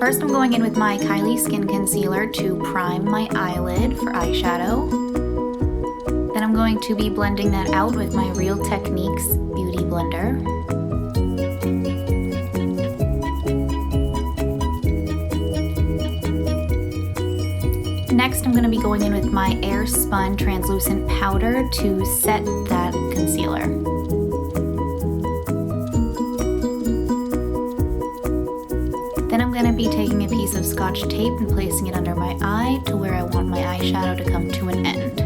First, I'm going in with my Kylie Skin Concealer to prime my eyelid for eyeshadow. Then I'm going to be blending that out with my Real Techniques Beauty Blender. Next, I'm going to be going in with my Airspun translucent powder to set that concealer. Then I'm going to be taking a piece of Scotch tape and placing it under my eye to where I want my eyeshadow to come to an end.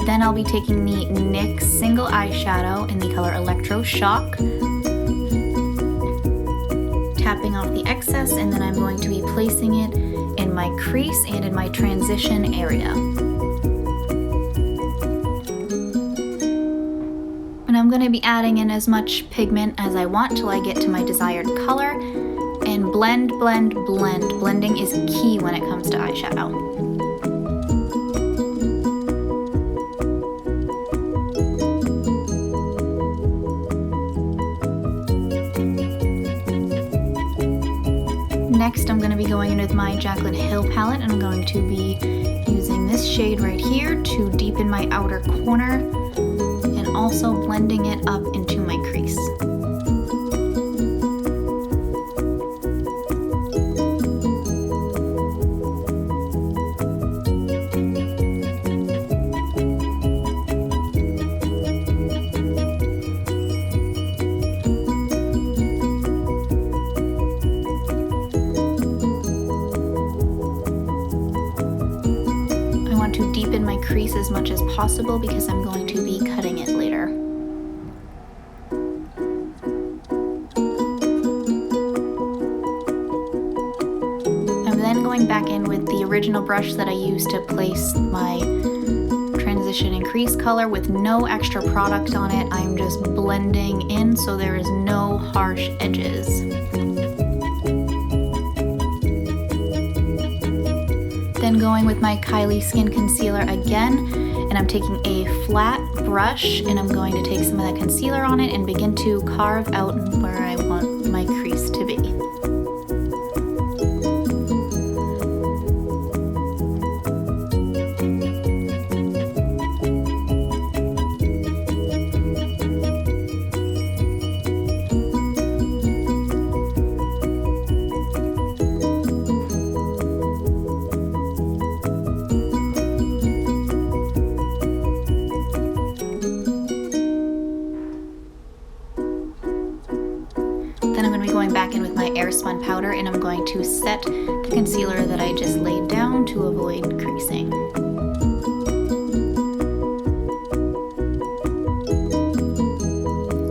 Then I'll be taking the NYX single eyeshadow in the color Electro Shock, tapping off the excess, and then I'm going to be placing it in my crease and in my transition area. And I'm going to be adding in as much pigment as I want till I get to my desired color. And blend, blend, blend. Blending is key when it comes to eyeshadow. Next, I'm going to be going in with my Jaclyn Hill palette, and I'm going to be using this shade right here to deepen my outer corner and also blending it up into my crease. To deepen my crease as much as possible because I'm going to be cutting it later. I'm then going back in with the original brush that I used to place my transition and crease color with no extra product on it. I'm just blending in so there is no harsh edges. Then going with my Kylie Skin Concealer again, and I'm taking a flat brush and I'm going to take some of that concealer on it and begin to carve out where I want my crease to be. Going back in with my Airspun powder, and I'm going to set the concealer that I just laid down to avoid creasing.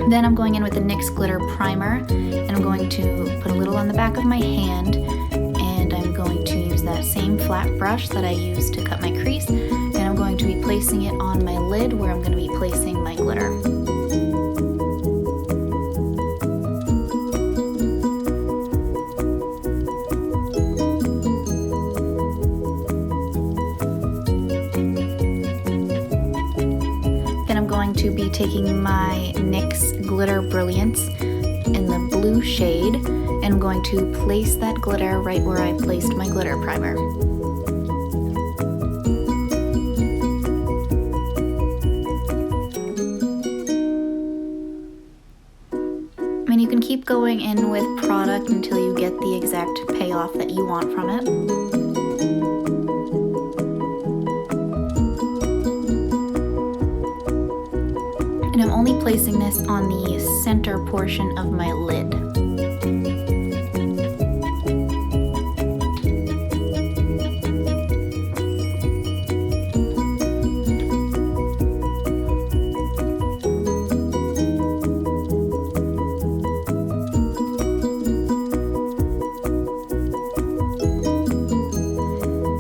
Then I'm going in with the NYX Glitter Primer, and I'm going to put a little on the back of my hand, and I'm going to use that same flat brush that I used to cut my crease, and I'm going to be placing it on my lid where I'm going to be placing my glitter. To be taking my NYX Glitter Brilliance in the blue shade, and I'm going to place that glitter right where I placed my glitter primer. I mean, you can keep going in with product until you get the exact payoff that you want from it. And I'm only placing this on the center portion of my lid.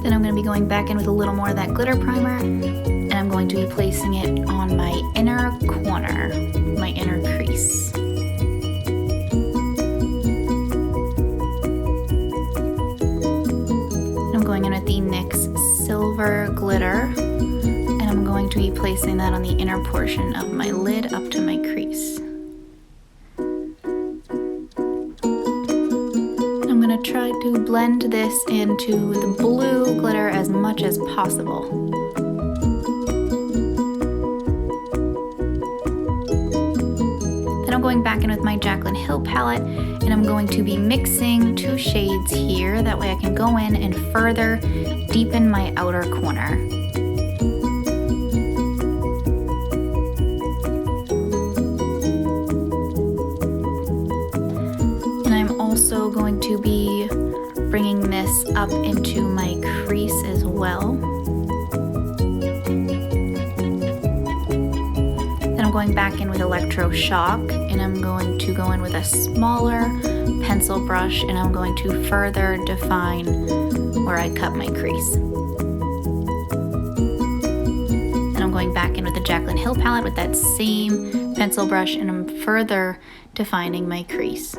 Then I'm going to be going back in with a little more of that glitter primer, and I'm going to be placing it on my inner corner, my inner crease. And I'm going in with the NYX Silver Glitter, and I'm going to be placing that on the inner portion of my lid up to my crease. And I'm going to try to blend this into the blue glitter as much as possible. Then I'm going back in with my Jaclyn Hill palette, and I'm going to be mixing 2 shades here. That way I can go in and further deepen my outer corner. Also going to be bringing this up into my crease as well. Then I'm going back in with electroshock, and I'm going to go in with a smaller pencil brush, and I'm going to further define where I cut my crease. Then I'm going back in with the Jaclyn Hill palette with that same pencil brush, and I'm further defining my crease.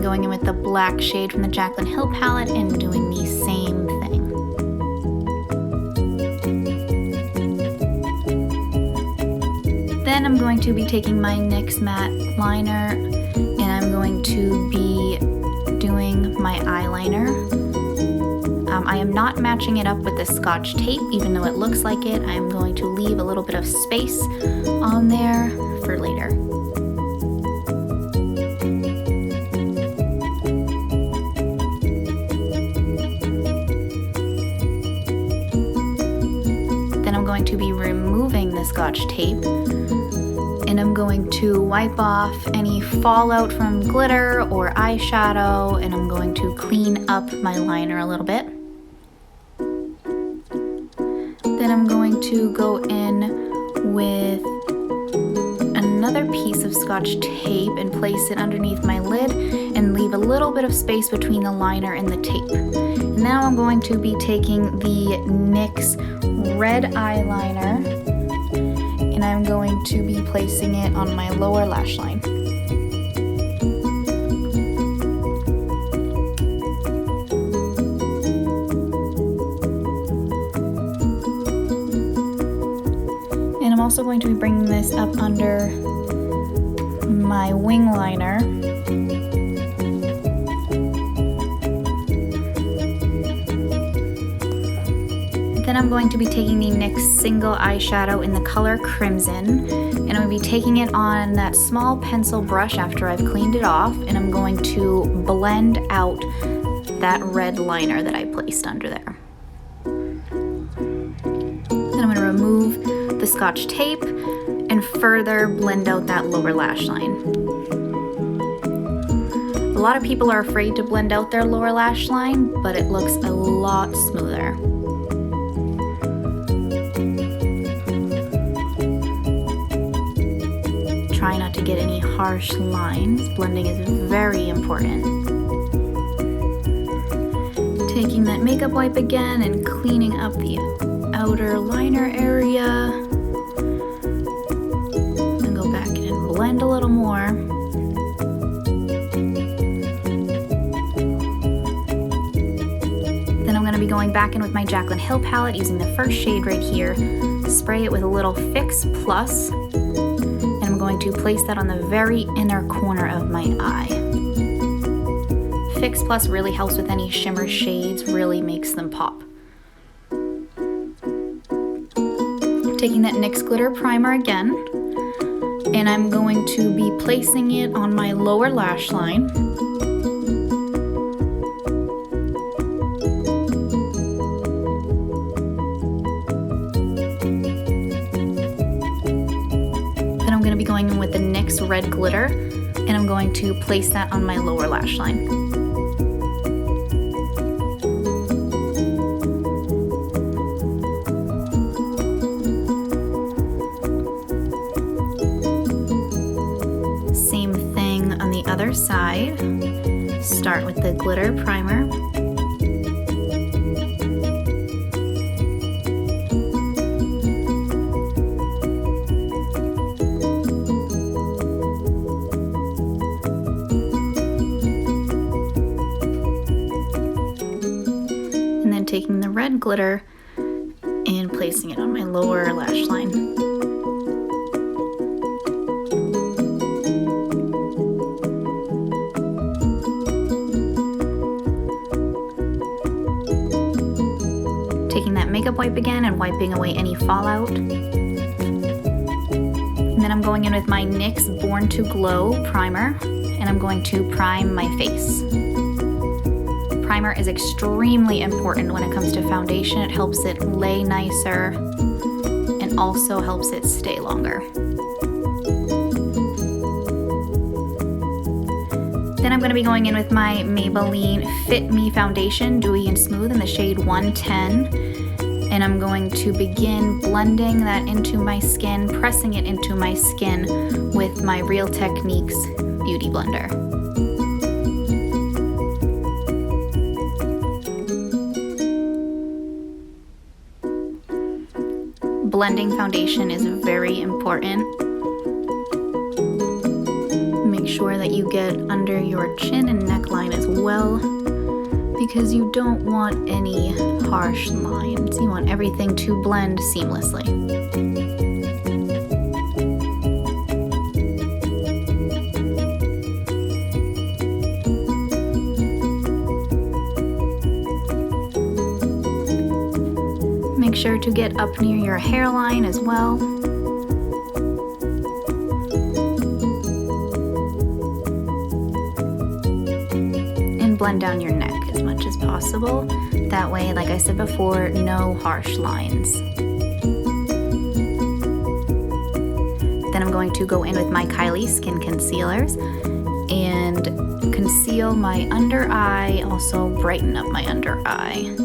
Going in with the black shade from the Jaclyn Hill palette and doing the same thing. Then I'm going to be taking my NYX matte liner, and I'm going to be doing my eyeliner. I am not matching it up with the Scotch tape, even though it looks like it. I'm going to leave a little bit of space on there for later. I'm going to be removing the Scotch tape, and I'm going to wipe off any fallout from glitter or eyeshadow, and I'm going to clean up my liner a little bit. Then I'm going to go in with another piece of Scotch tape and place it underneath my lid and leave a little bit of space between the liner and the tape. And now I'm going to be taking the NYX red eyeliner, and I'm going to be placing it on my lower lash line. And I'm also going to be bringing this up under my wing liner. Then I'm going to be taking the NYX single eyeshadow in the color Crimson, and I'm going to be taking it on that small pencil brush after I've cleaned it off, and I'm going to blend out that red liner that I placed under there. Then I'm going to remove the Scotch tape and further blend out that lower lash line. A lot of people are afraid to blend out their lower lash line, but it looks a lot smoother. Try not to get any harsh lines. Blending is very important. Taking that makeup wipe again and cleaning up the outer liner area. And go back in and blend a little more. Then I'm going to be going back in with my Jaclyn Hill palette using the first shade right here. Spray it with a little Fix Plus. I'm going to place that on the very inner corner of my eye. Fix Plus really helps with any shimmer shades, really makes them pop. Taking that NYX glitter primer again, and I'm going to be placing it on my lower lash line. I'm going to be going in with the NYX red glitter, and I'm going to place that on my lower lash line. Same thing on the other side. Start with the glitter primer. Taking the red glitter and placing it on my lower lash line. Taking that makeup wipe again and wiping away any fallout. And then I'm going in with my NYX Born to Glow primer, and I'm going to prime my face. Primer is extremely important when it comes to foundation. It helps it lay nicer and also helps it stay longer. Then I'm going to be going in with my Maybelline Fit Me Foundation, Dewy and Smooth in the shade 110. And I'm going to begin blending that into my skin, pressing it into my skin with my Real Techniques Beauty Blender. Blending foundation is very important. Make sure that you get under your chin and neckline as well, because you don't want any harsh lines. You want everything to blend seamlessly. Make sure to get up near your hairline as well. And blend down your neck as much as possible. That way, like I said before, no harsh lines. Then I'm going to go in with my Kylie Skin Concealers and conceal my under eye, also brighten up my under eye.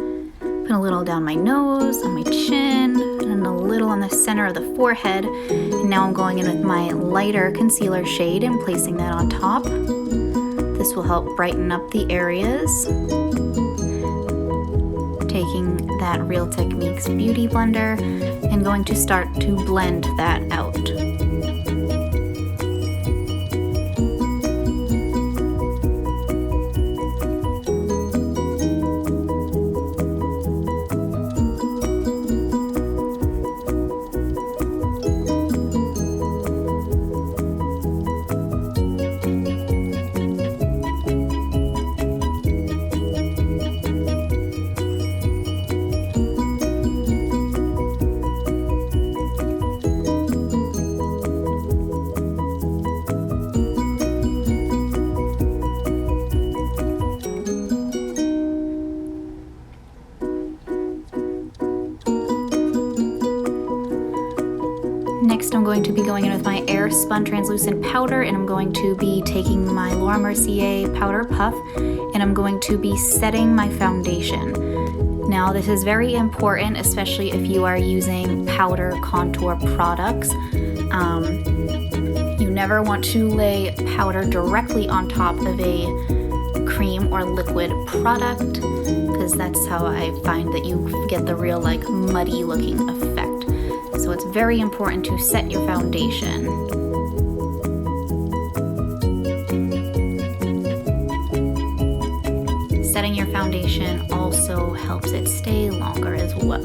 Put a little down my nose, on my chin, and a little on the center of the forehead. And now I'm going in with my lighter concealer shade and placing that on top. This will help brighten up the areas. Taking that Real Techniques Beauty Blender and going to start to blend that out. Next, I'm going to be going in with my Airspun Translucent Powder, and I'm going to be taking my Laura Mercier Powder Puff, and I'm going to be setting my foundation. Now, this is very important, especially if you are using powder contour products. You never want to lay powder directly on top of a cream or liquid product, because that's how I find that you get the real muddy looking effect. So it's very important to set your foundation. Setting your foundation also helps it stay longer as well.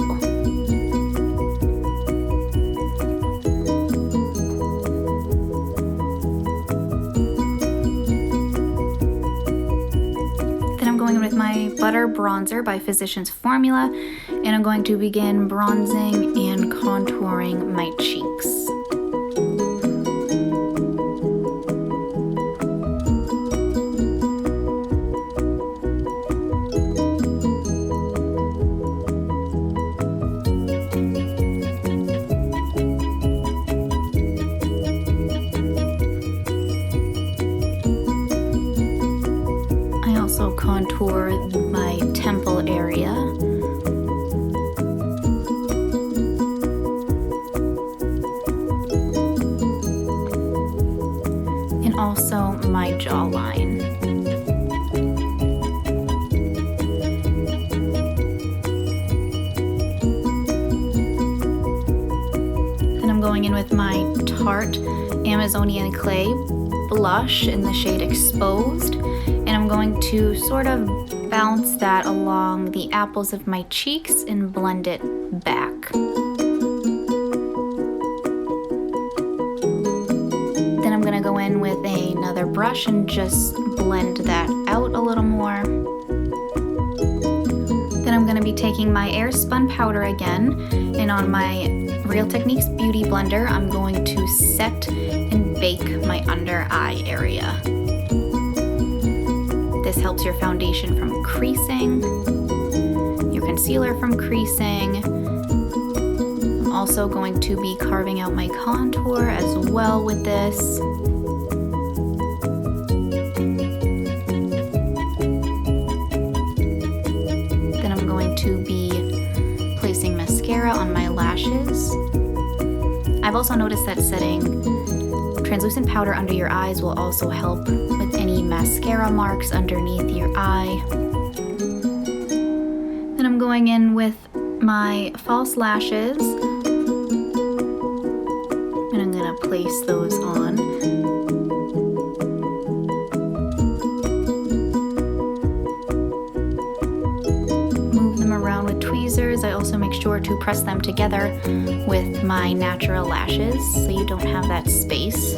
Then I'm going in with my Butter Bronzer by Physicians Formula, and I'm going to begin bronzing and contouring my cheeks. I also contour my temple area. And also my jawline. Then I'm going in with my Tarte Amazonian Clay blush in the shade Exposed, and I'm I'm going to sort of bounce that along the apples of my cheeks and blend it back. Then I'm gonna go in with another brush and just blend that out a little more. Then I'm gonna be taking my air spun powder again, and on my Real Techniques Beauty Blender, I'm going to set and bake my under eye area. This helps your foundation from creasing, your concealer from creasing. I'm also going to be carving out my contour as well with this. Then I'm going to be placing mascara on my lashes. I've also noticed that setting translucent powder under your eyes will also help with any mascara marks underneath your eye. Then I'm going in with my false lashes, and I'm gonna place those on. Move them around with tweezers. I also make sure to press them together with my natural lashes so you don't have that space.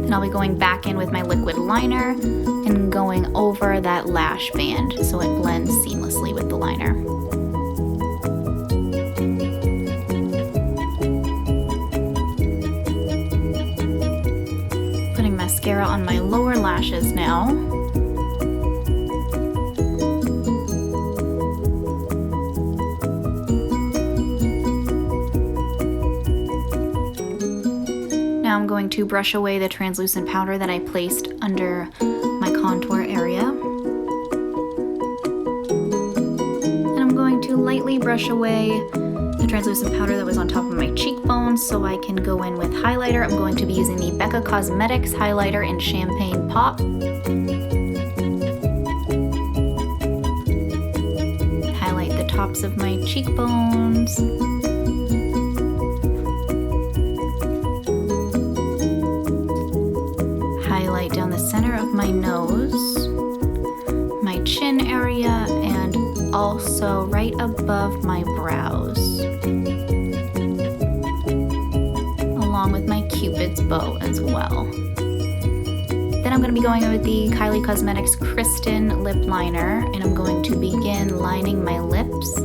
Then I'll be going back in with my liquid liner and going over that lash band so it blends seamlessly with the liner. Putting mascara on my lower lashes now. Now I'm going to brush away the translucent powder that I placed under my contour area. And I'm going to lightly brush away the translucent powder that was on top of my cheekbones so I can go in with highlighter. I'm going to be using the Becca Cosmetics highlighter in Champagne Pop. Highlight the tops of my cheekbones. Highlight down the center of my nose, my chin area, and also right above my brows, along with my Cupid's bow as well. Then I'm going to be going with the Kylie Cosmetics Kristen lip liner, and I'm going to begin lining my lips.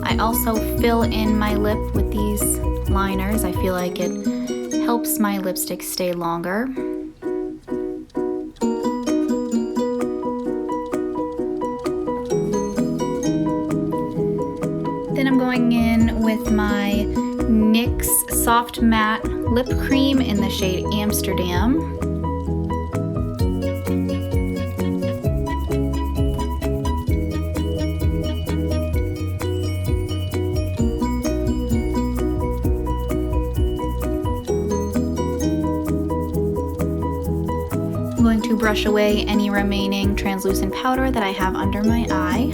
I also fill in my lip with these liners. I feel like it helps my lipstick stay longer. Then I'm going in with my NYX Soft Matte Lip Cream in the shade Amsterdam. I'm going to brush away any remaining translucent powder that I have under my eye.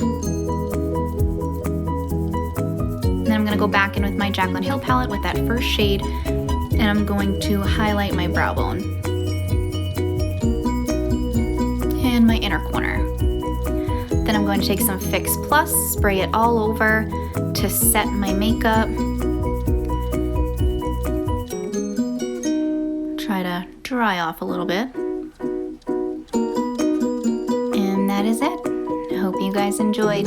Then I'm going to go back in with my Jaclyn Hill palette with that first shade, and I'm going to highlight my brow bone and my inner corner. Then I'm going to take some Fix Plus, spray it all over to set my makeup. Try to dry off a little bit. And that is it. I hope you guys enjoyed.